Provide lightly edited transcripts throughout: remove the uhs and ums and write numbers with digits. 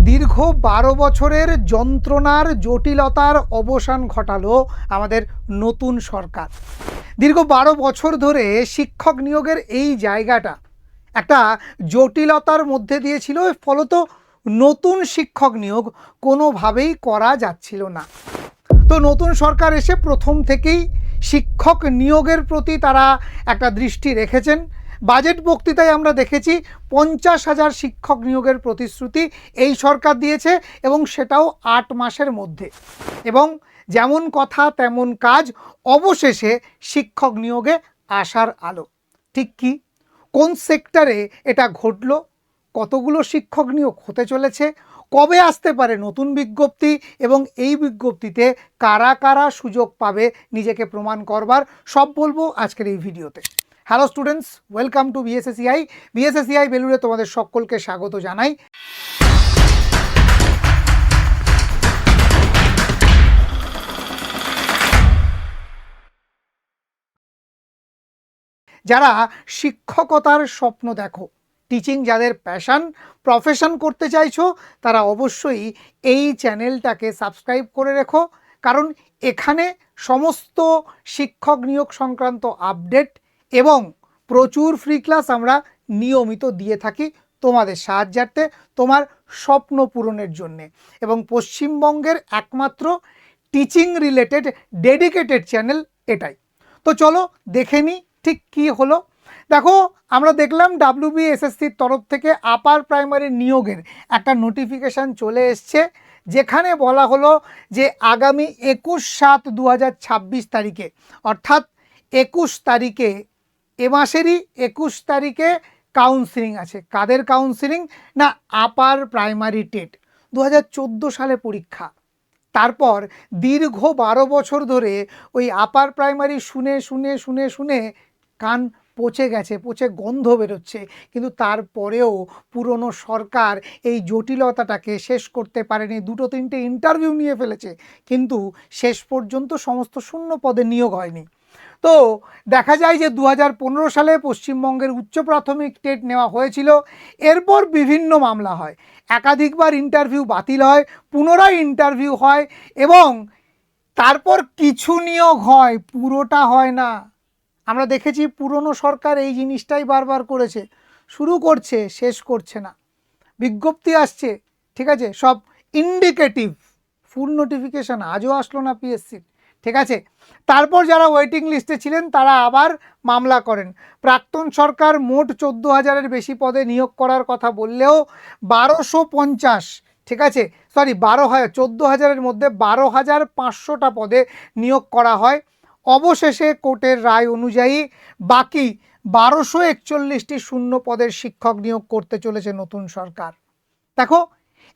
দীর্ঘ 12 বছরের যন্ত্রণার জটিলতার অবসান ঘটালো আমাদের নতুন সরকার। দীর্ঘ 12 বছর ধরে শিক্ষক নিয়োগের এই জায়গাটা একটা জটিলতার মধ্যে দিয়ে ছিল, ফলত নতুন শিক্ষক নিয়োগ কোনোভাবেই করা যাচ্ছিল না। তো নতুন সরকার এসে প্রথম থেকেই শিক্ষক নিয়োগের প্রতি তারা একটা দৃষ্টি রেখেছেন। বাজেট বক্তৃতায় আমরা দেখেছি 50,000 শিক্ষক নিয়োগের প্রতিশ্রুতি এই সরকার দিয়েছে, এবং সেটাও 8 মাসের মধ্যে। এবং যেমন কথা তেমন কাজ, অবশেষে শিক্ষক নিয়োগে আসার আলো। ঠিক কি, কোন সেক্টরে এটা ঘটলো, কতগুলো শিক্ষক নিয়োগ হতে চলেছে, কবে আসতে পারে নতুন বিজ্ঞপ্তি, এবং এই বিজ্ঞপ্তিতে কারা কারা সুযোগ পাবে নিজেকে প্রমাণ করবার, সব বলবো আজকের এই ভিডিওতে। Hello students, welcome to BSACI বেলুড়ে তোমাদের সকলকে স্বাগত জানাই। যারা শিক্ষকতার স্বপ্ন দেখো, টিচিং যাদের প্যাশন, প্রফেশন করতে চাইছো, তারা অবশ্যই এই চ্যানেলটাকে সাবস্ক্রাইব করে রেখো, কারণ এখানে সমস্ত শিক্ষক নিয়োগ সংক্রান্ত আপডেট এবং প্রচুর ফ্রি ক্লাস আমরা নিয়মিত দিয়ে থাকি তোমাদের সাহায্যার্থে, তোমার স্বপ্ন পূরণের জন্যে। এবং পশ্চিমবঙ্গের একমাত্র টিচিং রিলেটেড ডেডিকেটেড চ্যানেল এটাই। তো চলো দেখে নিই ঠিক কী হলো। দেখো, আমরা দেখলাম WBSSCর তরফ থেকে আপার প্রাইমারি নিয়োগের একটা নোটিফিকেশান চলে এসছে, যেখানে বলা হলো যে আগামী 21/7/2026 তারিখে, অর্থাৎ 21 তারিখে, এ মাসেরই 21 তারিখে কাউন্সিলিং আছে। কাদের কাউন্সিলিং? না, আপার প্রাইমারি টেট 2014 সালে পরীক্ষা। তারপর দীর্ঘ 12 বছর ধরে ওই আপার প্রাইমারি শুনে শুনে শুনে শুনে কান পচে গেছে, পচে গন্ধ বেরোচ্ছে, কিন্তু তারপরেও পুরনো সরকার এই জটিলতাটাকে শেষ করতে পারেনি। 2-3টে ইন্টারভিউ নিয়ে ফেলেছে, কিন্তু শেষ পর্যন্ত সমস্ত শূন্য পদে নিয়োগ হয়নি। তো দেখা যায় যে 2015 সালে পশ্চিমবঙ্গের উচ্চ প্রাথমিক টেট নেওয়া হয়েছিল, এরপর বিভিন্ন মামলা হয়, একাধিকবার ইন্টারভিউ বাতিল হয়, পুনরায় ইন্টারভিউ হয়, এবং তারপর কিছু নিয়োগ হয়, পুরোটা হয় না। আমরা দেখেছি পুরনো সরকার এই জিনিসটাই বারবার করেছে, শুরু করছে শেষ করছে না। বিজ্ঞপ্তি আসছে, ঠিক আছে, সব ইন্ডিকেটিভ, ফুল নোটিফিকেশান আজও আসলো না পিএসসির, ঠিক আছে। তারপর যারা ওয়েটিং লিস্টে ছিলেন তারা আবার মামলা করেন। প্রাক্তন সরকার মোট 14,000-এর বেশি পদে নিয়োগ করার কথা বললেও 1250, ঠিক আছে, 14,000-এর মধ্যে 12,500টা পদে নিয়োগ করা হয়। অবশেষে কোর্টের রায় অনুযায়ী বাকি 1241টি শূন্য পদের শিক্ষক নিয়োগ করতে চলেছে নতুন সরকার। দেখো,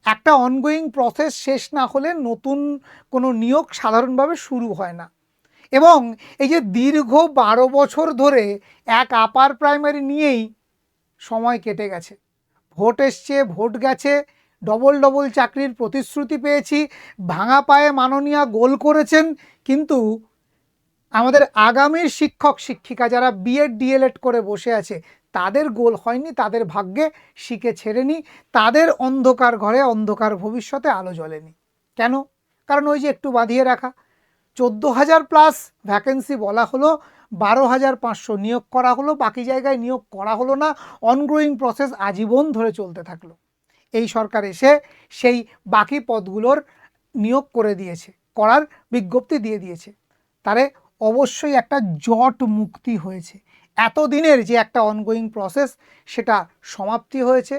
একটা অনগোয়িং প্রসেস শেষ না হলে নতুন কোনো নিয়োগ সাধারণভাবে শুরু হয় না। এবং এই যে দীর্ঘ 12 বছর ধরে এক আপার প্রাইমারি নিয়েই সময় কেটে গেছে, ভোট এসছে, ভোট গেছে, ডবল চাকরির প্রতিশ্রুতি পেয়েছি, ভাঙা পায়ে মাননীয়া গোল করেছেন, কিন্তু আমাদের আগামীর শিক্ষক শিক্ষিকা যারা বিএড ডিএলএড করে বসে আছে, তাদের গোল হয়নি, তাদের ভাগ্যে শিখে ছেড়েনি, তাদের অন্ধকার ঘরে অন্ধকার ভবিষ্যতে আলো জ্বলেনি। কেন? কারণ ওই যে একটু বাঁধিয়ে রাখা 14,000+ ভ্যাকেন্সি বলা হলো, 12,500 নিয়োগ করা হলো, বাকি জায়গায় নিয়োগ করা হলো না। অনগোয়িং প্রসেস আজীবন ধরে চলতে থাকলো। এই সরকার এসে সেই বাকি পদগুলোর নিয়োগ করে দিয়েছে, করার বিজ্ঞপ্তি দিয়ে দিয়েছে। তারে অবশ্যই একটা জট মুক্তি হয়েছে। এতদিনের যে একটা অনগোয়িং প্রসেস, সেটা সমাপ্তি হয়েছে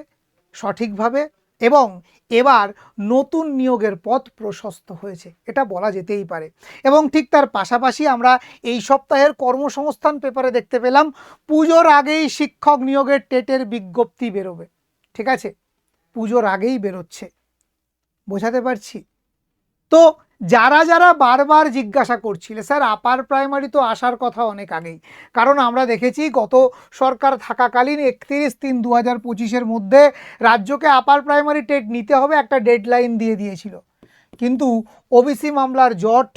সঠিকভাবে, এবং এবার নতুন নিয়োগের পথ প্রশস্ত হয়েছে, এটা বলা যেতেই পারে। এবং ঠিক তার পাশাপাশি আমরা এই সপ্তাহের কর্মসংস্থান পেপারে দেখতে পেলাম পুজোর আগেই শিক্ষক নিয়োগের টেটের বিজ্ঞপ্তি বেরোবে, ঠিক আছে, পুজোর আগেই বেরোচ্ছে, বোঝাতে পারছি? তো যারা যারা বারবার জিজ্ঞাসা করছিলে স্যার আপার প্রাইমারি তো আসার কথা অনেক আগেই, কারণ আমরা দেখেছি গত সরকার থাকাকালীন 31/3/2025-এর মধ্যে রাজ্যকে আপার প্রাইমারি টেট নিতে হবে, একটা ডেডলাইন দিয়ে দিয়েছিল, কিন্তু ওবিসি মামলার জট,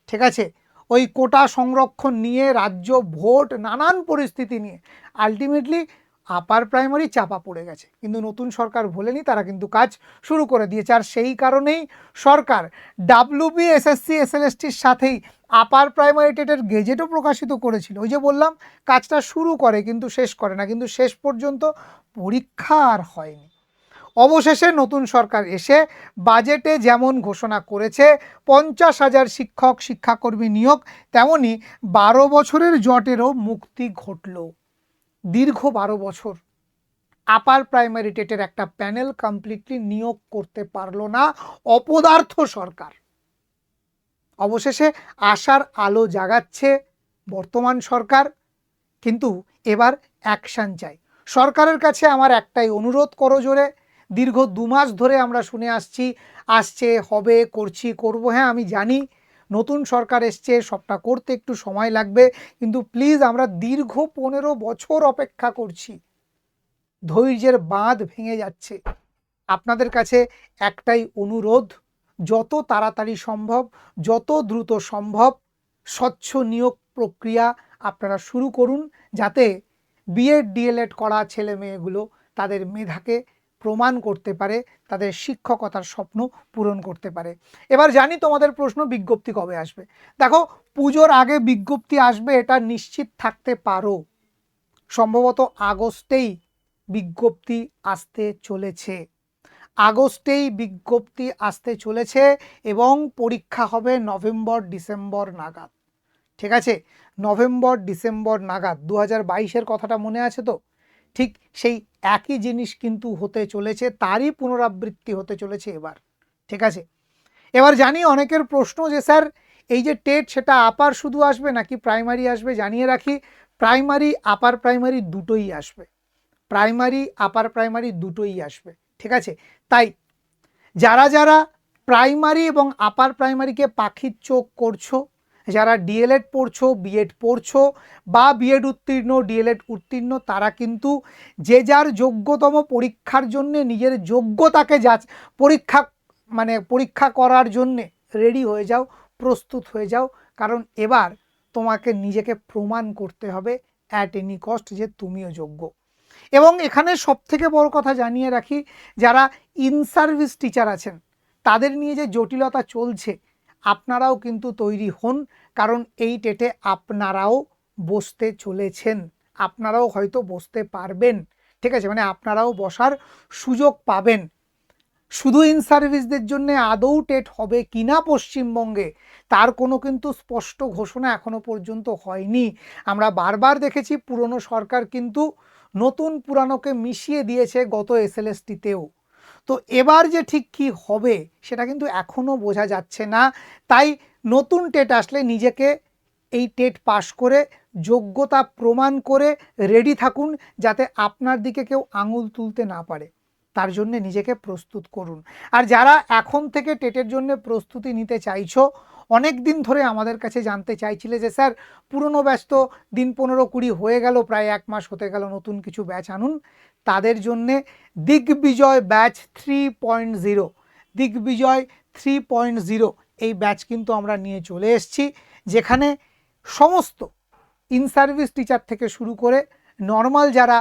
ঠিক আছে, ওই কোটা সংরক্ষণ নিয়ে রাজ্য ভোট, নানান পরিস্থিতি নিয়ে আলটিমেটলি আপার প্রাইমারি চাপা পড়ে গেছে, কিন্তু নতুন সরকার ভোলেনি, তারা কিন্তু কাজ শুরু করে দিয়েছে। আর সেই কারণেই সরকার ডাব্লিউবি এসএসসি এসএলএসটির সাথেই আপার প্রাইমারি টেটের গেজেটও প্রকাশিত করেছিল। ওই যে বললাম কাজটা শুরু করে কিন্তু শেষ করে না, কিন্তু শেষ পর্যন্ত পরীক্ষা আর হয়নি। অবশেষে নতুন সরকার এসে বাজেটে যেমন ঘোষণা করেছে 50,000 শিক্ষক শিক্ষাকর্মী নিয়োগ, তেমনি 12 বছরের জটেরও মুক্তি ঘটল। দীর্ঘ 12 বছর আপার প্রাইমারি টেটের একটা প্যানেল কমপ্লিটলি নিয়োগ করতে পারলো না অপদার্থ সরকার। অবশেষে আশার আলো জাগাচ্ছে বর্তমান সরকার, কিন্তু এবার অ্যাকশান চাই। সরকারের কাছে আমার একটাই অনুরোধ, করো জোরে। দীর্ঘ 2 মাস ধরে আমরা শুনে আসছি আসছে, হবে, করছি, করব। হ্যাঁ আমি জানি নতুন সরকার এসছে, সবটা করতে একটু সময় লাগবে, কিন্তু প্লিজ আমরা দীর্ঘ 15 বছর অপেক্ষা করছি, ধৈর্যের বাঁধ ভেঙে যাচ্ছে। আপনাদের কাছে একটাই অনুরোধ, যত তাড়াতাড়ি সম্ভব, যত দ্রুত সম্ভব স্বচ্ছ নিয়োগ প্রক্রিয়া আপনারা শুরু করুন, যাতে বিএড ডিএলএড করা ছেলে মেয়েগুলো তাদের মেধাকে প্রমাণ করতে পারে, তাদের শিক্ষকতার স্বপ্ন পূরণ করতে পারে। এবার জানি তোমাদের প্রশ্ন, বিজ্ঞপ্তি কবে আসবে? দেখো, পুজোর আগে বিজ্ঞপ্তি আসবে এটা নিশ্চিত থাকতে পারো। সম্ভবত আগস্টেই বিজ্ঞপ্তি আসতে চলেছে, আগস্টেই বিজ্ঞপ্তি আসতে চলেছে, এবং পরীক্ষা হবে নভেম্বর ডিসেম্বর নাগাদ। ঠিক আছে, নভেম্বর ডিসেম্বর নাগাদ। 2022-এর কথাটা মনে আছে তো? ঠিক সেই একই জিনিস কিন্তু হতে চলেছে, তারই পুনরাবৃত্তি হতে চলেছে এবার। ঠিক আছে, এবার জানি অনেকের প্রশ্ন যে স্যার এই যে টেট সেটা আপার শুধু আসবে নাকি প্রাইমারি আসবে? জানিয়ে রাখি, প্রাইমারি আপার প্রাইমারি দুটোই আসবে, প্রাইমারি আপার প্রাইমারি দুটোই আসবে। ঠিক আছে, তাই যারা যারা প্রাইমারি এবং আপার প্রাইমারিকে পাখির চোখ করছো, যারা ডিএলএড পড়ছো, বিএড পড়ছো, বা বিএড উত্তীর্ণ ডিএলএড উত্তীর্ণ, তারা কিন্তু যে যার যোগ্যতম পরীক্ষার জন্যে, নিজের যোগ্যতাকে পরীক্ষা করার জন্যে রেডি হয়ে যাও, প্রস্তুত হয়ে যাও। কারণ এবার তোমাকে নিজেকে প্রমাণ করতে হবে অ্যাট এনি কস্ট যে তুমিও যোগ্য। এবং এখানে সবথেকে বড় কথা জানিয়ে রাখি, যারা ইন সার্ভিস টিচার আছেন তাদের নিয়ে যে জটিলতা চলছে, আপনারাও কিন্তু তৈরি হন, কারণ এই টেটে আপনারাও বসতে চলেছেন, আপনারাও হয়তো বসতে পারবেন। ঠিক আছে, মানে আপনারাও বসার সুযোগ পাবেন। শুধু ইন সার্ভিসদের জন্য আদৌ টেট হবে কিনা পশ্চিমবঙ্গে, তার কোনো কিন্তু স্পষ্ট ঘোষণা এখনো পর্যন্ত হয়নি। আমরা বারবার দেখেছি পুরনো সরকার কিন্তু নতুন পুরানোকে মিশিয়ে দিয়েছে গত এসএলএসটিতেও। তো এবার যে ঠিক কী হবে সেটা কিন্তু এখনও বোঝা যাচ্ছে না। তাই নতুন টেট আসলে নিজেকে এই টেট পাশ করে যোগ্যতা প্রমাণ করে রেডি থাকুন, যাতে আপনার দিকে কেউ আঙুল তুলতে না পারে। তার জন্য নিজেকে প্রস্তুত করুন। আর যারা এখন থেকে টেটের জন্য প্রস্তুতি নিতে চাইছো, অনেক দিন ধরে আমাদের কাছে জানতে চাইছিলে যে স্যার পুরনো ব্যাচ তো দিন 15-20 হয়ে গেল, প্রায় 1 মাস হতে গেল, নতুন কিছু ব্যাচ আনুন, তাদের জন্যে দিগ্বিজয় ব্যাচ 3.0, দিগ্বিজয় 3.0 এই ব্যাচ কিন্তু আমরা নিয়ে চলে এসেছি, যেখানে সমস্ত ইন সার্ভিস টিচার থেকে শুরু করে নর্মাল যারা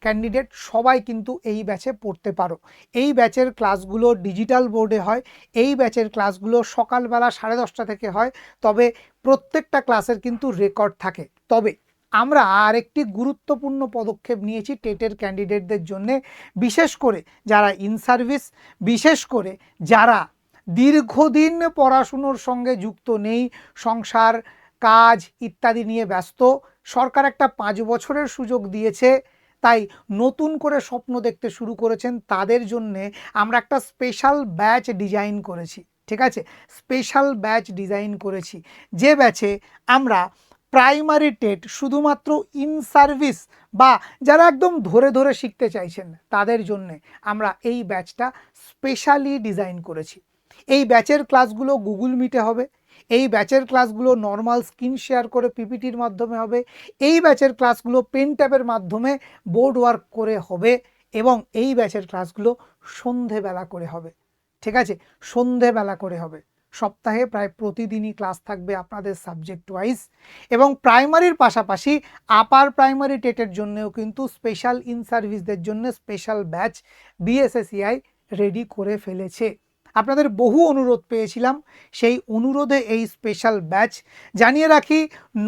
ক্যান্ডিডেট সবাই কিন্তু এই ব্যাচে পড়তে পারো। এই ব্যাচের ক্লাসগুলো ডিজিটাল বোর্ডে হয়, এই ব্যাচের ক্লাসগুলো সকালবেলা 10:30 থেকে হয়, তবে প্রত্যেকটা ক্লাসের কিন্তু রেকর্ড থাকে। তবে আমরা আরেকটি গুরুত্বপূর্ণ পদক্ষেপ নিয়েছি টেটের ক্যান্ডিডেটদের জন্যে, বিশেষ করে যারা ইন সার্ভিস, বিশেষ করে যারা দীর্ঘদিন পড়াশুনোর সঙ্গে যুক্ত নেই, সংসার কাজ ইত্যাদি নিয়ে ব্যস্ত। সরকার একটা 5 বছরের সুযোগ দিয়েছে, তাই নতুন করে স্বপ্ন দেখতে শুরু করেছেন, তাদের জন্যে আমরা একটা স্পেশাল ব্যাচ ডিজাইন করেছি। ঠিক আছে, স্পেশাল ব্যাচ ডিজাইন করেছি, যে ব্যাচে আমরা প্রাইমারি টেট শুধুমাত্র ইন সার্ভিস বা যারা একদম ধরে ধরে শিখতে চাইছেন তাদের জন্যে আমরা এই ব্যাচটা স্পেশালি ডিজাইন করেছি। এই ব্যাচের ক্লাসগুলো গুগল মিটে হবে, এই ব্যাচের ক্লাসগুলো নর্মাল স্ক্রিন শেয়ার করে পিপিটির মাধ্যমে হবে, এই ব্যাচের ক্লাসগুলো পেন ট্যাবের মাধ্যমে বোর্ড ওয়ার্ক করে হবে, এবং এই ব্যাচের ক্লাসগুলো সন্ধেবেলা করে হবে। ঠিক আছে, সন্ধেবেলা করে হবে। সপ্তাহে প্রায় প্রতিদিনই ক্লাস থাকবে আপনাদের সাবজেক্ট ওয়াইজ, এবং প্রাইমারির পাশাপাশি আপার প্রাইমারি টেটের জন্যও কিন্তু স্পেশাল ইন সার্ভিসদের জন্য স্পেশাল ব্যাচ বিএসএসিআই রেডি করে ফেলেছে। আপনাদের বহু অনুরোধ পেয়েছিলাম, সেই অনুরোধে এই স্পেশাল ব্যাচ। জানিয়ে রাখি,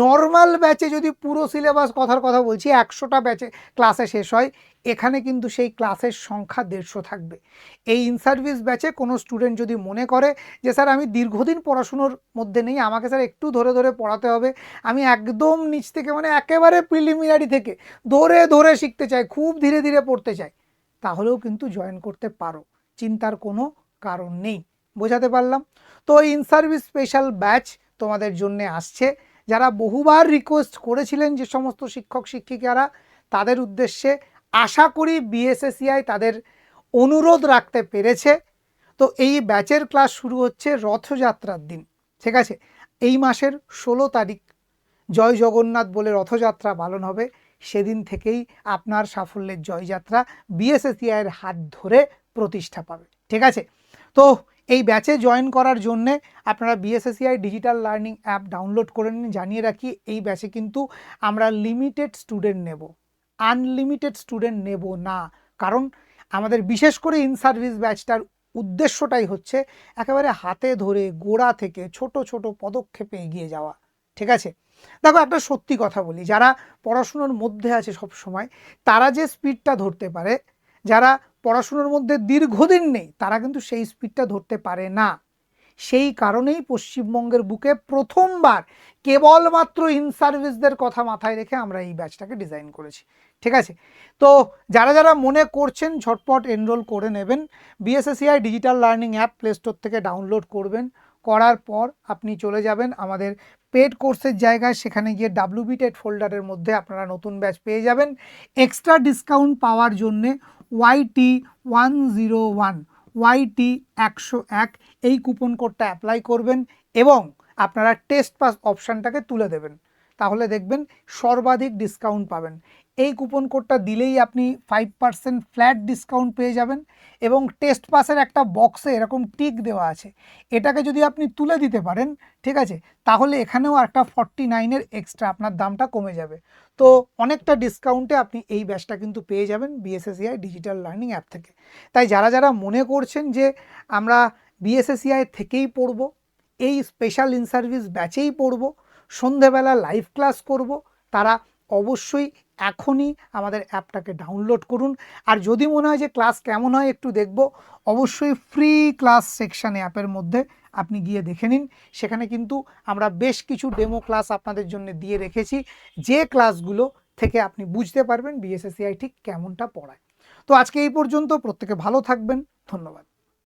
নর্মাল ব্যাচে যদি পুরো সিলেবাস কথার কথা বলছি 100টা ব্যাচে ক্লাসে শেষ হয়, এখানে কিন্তু সেই ক্লাসের সংখ্যা 150 থাকবে। এই ইন সার্ভিস ব্যাচে কোনো স্টুডেন্ট যদি মনে করে যে স্যার আমি দীর্ঘদিন পড়াশুনোর মধ্যে নেই, আমাকে স্যার একটু ধরে ধরে পড়াতে হবে, আমি একদম নিচ থেকে মানে একেবারে প্রিলিমিনারি থেকে ধরে ধরে শিখতে চাই, খুব ধীরে ধীরে পড়তে চাই, তাহলেও কিন্তু জয়েন করতে পারো, চিন্তার কোনো কারণ নেই। বোঝাতে পারলাম তো? ইন সার্ভিস স্পেশাল ব্যাচ তোমাদের জন্য আসছে। যারা বহুবার রিকোয়েস্ট করেছিলেন যে সমস্ত শিক্ষক শিক্ষিকারা, তাদের উদ্দেশ্যে আশা করি বিএসএসিআই তাদের অনুরোধ রাখতে পেরেছে। তো এই ব্যাচের ক্লাস শুরু হচ্ছে রথযাত্রার দিন, ঠিক আছে? এই মাসের 16 তারিখ জয় জগন্নাথ বলে রথযাত্রা পালন হবে। সেদিন থেকেই আপনার সাফল্যের জয়যাত্রা বিএসএসিআইয়ের হাত ধরে প্রতিষ্ঠা পাবে, ঠিক আছে? তো এই ব্যাচে জয়েন করার জন্যে আপনারা BSACI digital learning app download করে নিন। জানিয়ে রাখি, এই ব্যাচে কিন্তু আমরা লিমিটেড স্টুডেন্ট নেব, আনলিমিটেড স্টুডেন্ট নেব না। কারণ আমাদের বিশেষ করে ইন সার্ভিস ব্যাচটার উদ্দেশ্যটাই হচ্ছে একেবারে হাতে ধরে গোড়া থেকে ছোট ছোট পদক্ষেপে এগিয়ে যাওয়া, ঠিক আছে? দেখো, একটা সত্যি কথা বলি, যারা পড়াশুনোর মধ্যে আছে সব সময়, তারা যে স্পিডটা ধরতে পারে, যারা পড়াশুনোর মধ্যে দীর্ঘদিন নেই, তারা কিন্তু সেই স্পিডটা ধরতে পারে না। সেই কারণেই পশ্চিমবঙ্গের বুকে প্রথমবার কেবলমাত্র ইন সার্ভিসদের কথা মাথায় রেখে আমরা এই ব্যাচটাকে ডিজাইন করেছি, ঠিক আছে? তো যারা যারা মনে করছেন ঝটপট এনরোল করে নেবেন। BSACI digital learning app play store থেকে ডাউনলোড করবেন, করার পর আপনি চলে যাবেন আমাদের পেড কোর্সের জায়গায়, সেখানে গিয়ে ডাব্লিউবি টেট ফোল্ডারের মধ্যে আপনারা নতুন ব্যাচ পেয়ে যাবেন। এক্সট্রা ডিসকাউন্ট পাওয়ার জন্যে YT101 YT101 এই কুপন কোডটা অ্যাপ্লাই করবেন এবং আপনারা টেস্ট পাস অপশানটাকে তুলে দেবেন, তাহলে দেখবেন সর্বাধিক ডিসকাউন্ট পাবেন। এই কুপন কোডটা দিলেই আপনি 5% ফ্ল্যাট ডিসকাউন্ট পেয়ে যাবেন, এবং টেস্ট পাসের একটা বক্সে এরকম টিক দেওয়া আছে, এটাকে যদি আপনি তুলে দিতে পারেন, ঠিক আছে, তাহলে এখানেও একটা 49-এর এক্সট্রা আপনার দামটা কমে যাবে। তো অনেকটা ডিসকাউন্টে আপনি এই ব্যাচটা কিন্তু পেয়ে যাবেন বিএসএসিআই ডিজিটাল লার্নিং অ্যাপ থেকে। তাই যারা যারা মনে করছেন যে আমরা বিএসএসিআই থেকেই পড়ব, এই স্পেশাল ইন সার্ভিস ব্যাচেই পড়ব, সন্ধেবেলা লাইভ ক্লাস করব, তারা অবশ্যই এখনই আমাদের অ্যাপটাকে ডাউনলোড করুন। আর যদি মনে হয় যে ক্লাস কেমন হয় একটু দেখব, অবশ্যই ফ্রি ক্লাস সেকশানে অ্যাপের মধ্যে আপনি গিয়ে দেখে নিন। সেখানে কিন্তু আমরা বেশ কিছু ডেমো ক্লাস আপনাদের জন্য দিয়ে রেখেছি, যে ক্লাসগুলো থেকে আপনি বুঝতে পারবেন বিএসএসিআই ঠিক কেমনটা পড়ায়। তো আজকে এই পর্যন্ত, প্রত্যেকে ভালো থাকবেন, ধন্যবাদ।